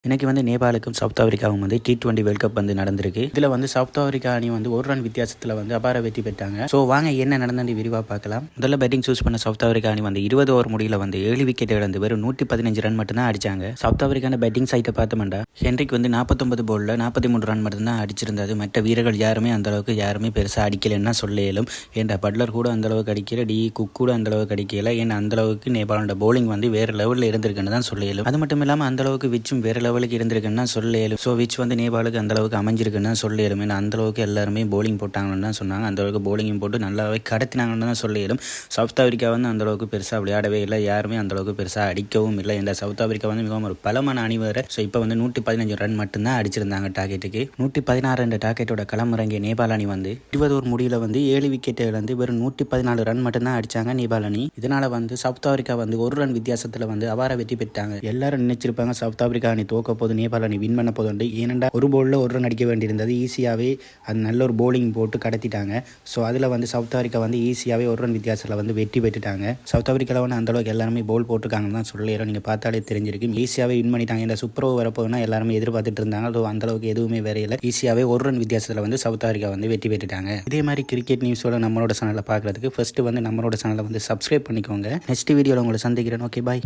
இன்னைக்கு வந்து நேபாளுக்கும் சவுத் ஆப்பிரிக்காவும் வந்து T20 வேர்ல்ட் கப் வந்து நடந்திருக்கு. இதுல வந்து சவுத் ஆப்பிரிக்கா அணி வந்து ஒரு ரன் வித்தியாசத்துல வந்து அபார வெற்றி பெற்றாங்க. ஸோ வாங்க என்ன நடந்து விரிவா பார்க்கலாம். முதல்ல பேட்டிங் சூஸ் பண்ண சவுத் ஆப்பிரிக்கா அணி வந்து 20 ஓவர் முடியல வந்து 7 விக்கெட் இழந்து வெறும் 115 ரன் மட்டும் தான் அடிச்சாங்க. சவுத் ஆப்பிரிக்கான பேட்டிங் சைட்டை பார்த்தோம்டா ஹென்ரிக் வந்து 49 போல்ல 43 ரன் மட்டும் தான் அடிச்சிருந்தது. மற்ற வீரர்கள் யாருமே அந்த அளவுக்கு யாருமே பெருசா அடிக்கலன்னா சொல்ல இயலும். ஏன்டா பட்லர் கூட அந்த அளவுக்கு அடிக்கல, டி குக் கூட அந்த அளவுக்கு அடிக்கல. ஏன்னா அந்த அளவுக்கு நேபாளோட போலிங் வந்து வேற லெவலில் இருந்திருக்குன்னு தான் சொல்ல இயலும். அது மட்டும் இல்லாமல் அந்த அளவுக்கு விச்சும் வேற லெவலுக்கு இருந்திருக்குன்னா சொல்ல இயலும். ஸோ விச் வந்து நேபாளுக்கு அந்த அளவுக்கு அமைஞ்சிருக்குன்னு சொல்ல இயலும். ஏன்னா அந்த அளவுக்கு எல்லாருமே போலிங் போட்டாங்கன்னு தான் சொன்னாங்க. அந்த அளவுக்கு போலிங்கும் போட்டு நல்லாவே கடத்தினாங்கன்னு தான் சொல்ல இயலும். சவுத் ஆப்பிரிக்கா வந்து அந்த அளவுக்கு பெருசாக விளையாடவே இல்லை, யாருமே அந்த அளவுக்கு பெருசாக அடிக்கவும் இல்லை. இந்த சவுத் ஆப்பிரிக்கா வந்து மிகவும் ஒரு பலமான அணி வேறு. ஸோ இப்போ வந்து 115 ரன் மட்டும்தான் அடிச்சிருந்தாங்க டார்கெட்டுக்கு. 116 என்ற டார்கெட்டோட களமிறங்கிய நேபாள் அணி வந்து 20 ஒரு முடியல வந்து 7 விக்கெட் இழந்து வெறும் 114 ரன் மட்டும்தான் அடிச்சாங்க நேபாள் அணி. இதனால வந்து சவுத் ஆப்பிரிக்கா வந்து ஒரு ரன் வித்தியாசத்தில் வந்து அபார வெற்றி பெற்றாங்க. எல்லாரும் நினைச்சிருப்பாங்க சவுத் ஆப்பிரிக்கா அணி தோக்க போது நேபாள் அணி வின் பண்ண போது. ஏனெண்டா ஒரு போலில் ஒரு ரன் அடிக்க வேண்டியிருந்தது, ஈஸியாகவே அது நல்ல ஒரு போலிங் போட்டு கடத்திட்டாங்க. ஸோ அதில் வந்து சவுத் ஆப்பிரிக்கா வந்து ஈஸியாகவே ஒரு ரன் வித்தியாசத்தில் வந்து வெற்றி பெற்றுட்டாங்க. சவுத் ஆப்பிரிக்காவில் வந்து அந்தளவுக்கு எல்லாருமே போல் போட்டிருக்காங்கன்னு தான் சொல்லிடுறோம். நீங்கள் பார்த்தாலே தெரிஞ்சிருக்கு, ஈஸியாகவே வின் பண்ணிட்டாங்க. இந்த சூப்பர் ஓவர் வரப்போனா எல்லாருமே எதிர்பார்த்துட்டு இருந்தாங்க. அது அந்தளவுக்கு எதுவுமே வேறையில்லை, ஈஸியாகவே ஒரு ரன் வித்தியாசத்தில் வந்து சவுத் ஆப்பிரிக்கா வந்து வெற்றி பெற்றுட்டாங்க. இதே மாதிரி கிரிக்கெட் நியூஸோட நம்மளோட சேனலை பார்க்குறதுக்கு ஃபர்ஸ்ட் வந்து நம்மளோட சேனலை வந்து சப்ஸ்கிரைப் பண்ணிக்கோங்க. நெக்ஸ்ட் வீடியோவில் உங்களை சந்திக்கிறேன். ஓகே, பாய்.